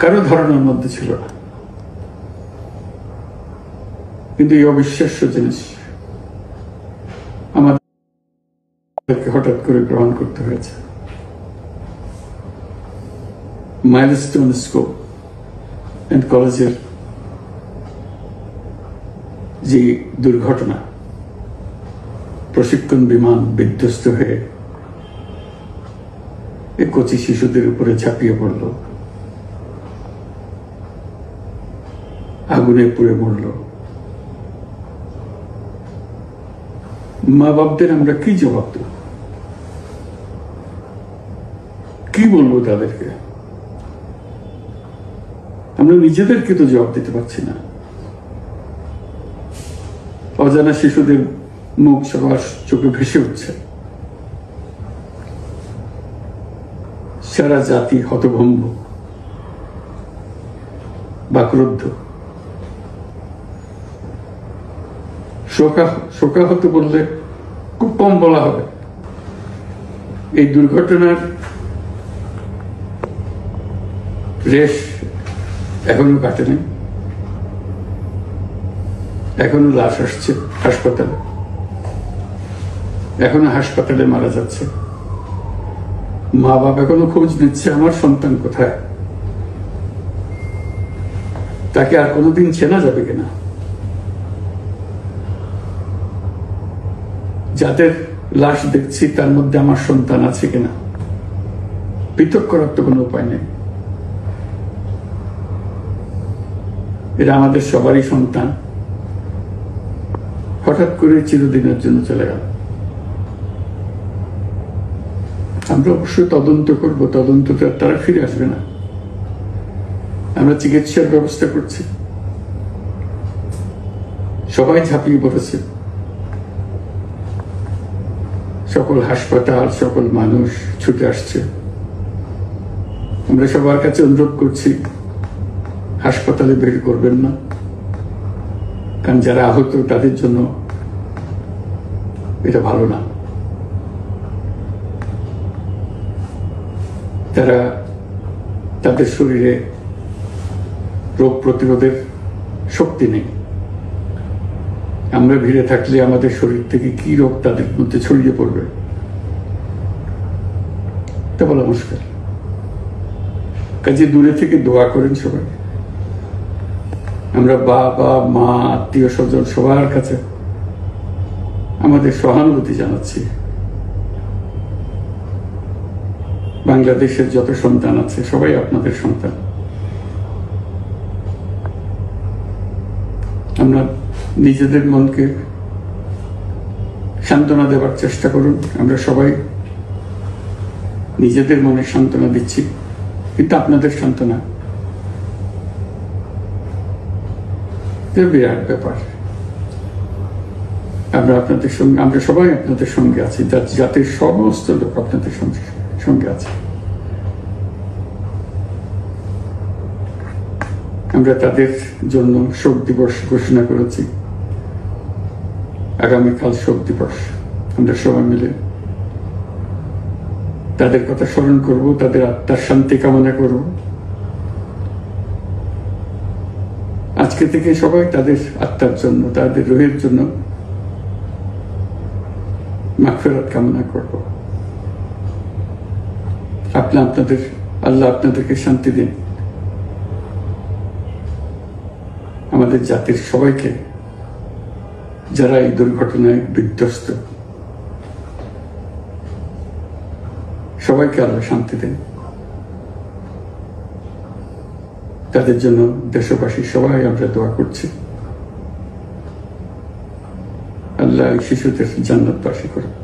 কারো ধারণার মধ্যে ছিল না। কিন্তু এই অবিশ্বাস্য জিনিস আমাদেরকে হঠাৎ করে গ্রহণ করতে হয়েছে। মাইলস্টোন স্কুল এন্ড কলেজের যে দুর্ঘটনা, প্রশিক্ষণ বিমান বিধ্বস্ত হয়ে এই কচি শিশুদের উপরে ঝাঁপিয়ে পড়ল, আগুনে পুড়ে মরল। মা বাপদের আমরা কি জবাব দেব? কি বলবো তাদেরকে? আমরা নিজেদেরকে তো জবাব দিতে পারছি না। অজানা শিশুদের মুখ সবার চোখে ভেসে উঠছে। সারা জাতি হতভম্ব, বাক্রুদ্ধ, শোকাহত বললে খুব কম বলা হবে। এই দুর্ঘটনার রেশ এখনো কাটেনি। এখনো লাশ আসছে হাসপাতালে, এখনো হাসপাতালে মারা যাচ্ছে। মা বাবা এখনো খোঁজ নিচ্ছে আমার সন্তান কোথায়, তাকে আর কোনোদিন চেনা যাবে কিনা। যাদের লাশ দেখছি তার মধ্যে আমার সন্তান আছে কিনা পৃথক করার তো কোনো উপায় নেই। এরা আমাদের সবারই সন্তান, হঠাৎ করে চিরদিনের জন্য চলে গেল। আমরা অবশ্যই তদন্ত করব, তদন্তটা তারা ফিরে আসবে না। আমরা চিকিৎসার ব্যবস্থা করছি, সবাই ঝাঁপিয়ে পড়েছে, সকল হাসপাতাল, সকল মানুষ ছুটে আসছে। আমরা সবার কাছে অনুরোধ করছি, হাসপাতালে ভিড় করবেন না, কারণ যারা আহত তাদের জন্য এটা ভালো না। তারা তাদের শরীরে রোগ প্রতিরোধের শক্তি নেই। আমরা ভিড়ে থাকলে আমাদের শরীর থেকে কি রোগ তাদের মধ্যে ছড়িয়ে পড়বে তা বলা মুশকিল। কাজে দূরে থেকে দোয়া করেন সবাই। আমরা বাবা মা আত্মীয় স্বজন সবার কাছে আমাদের সহানুভূতি জানাচ্ছি। বাংলাদেশের যত সন্তান আছে সবাই আপনাদের সন্তান। আমরা নিজেদের মনকে সান্ত্বনা দেওয়ার চেষ্টা করুন। আমরা সবাই নিজেদের মনে সান্ত্বনা দিচ্ছি, কিন্তু আপনাদের সান্ত্বনা বিরাট ব্যাপার। আমরা সবাই আপনাদের সঙ্গে আছি, জাতির সমস্ত লোক আপনাদের সঙ্গে আছে। আমরা তাদের জন্য শোক দিবস ঘোষণা করেছি। আগামীকাল শোক দিবস। আমরা সবাই মিলে তাদের কথা স্মরণ করব, তাদের আত্মার শান্তি কামনা করব। আজকে থেকে সবাই তাদের আত্মার জন্য, তাদের রুহের জন্য মাগফিরাত কামনা করব। আল্লাহ আপনাদেরকে শান্তি দিন। আমাদের জাতির সবাইকে, যারা এই দুর্ঘটনায় বিধ্বস্ত, সবাইকে আল্লাহ শান্তি দেন। তাদের জন্য দেশবাসী সবাই আমরা দোয়া করছি। আল্লাহ শিশুদের জান্নাতবাসী করুন।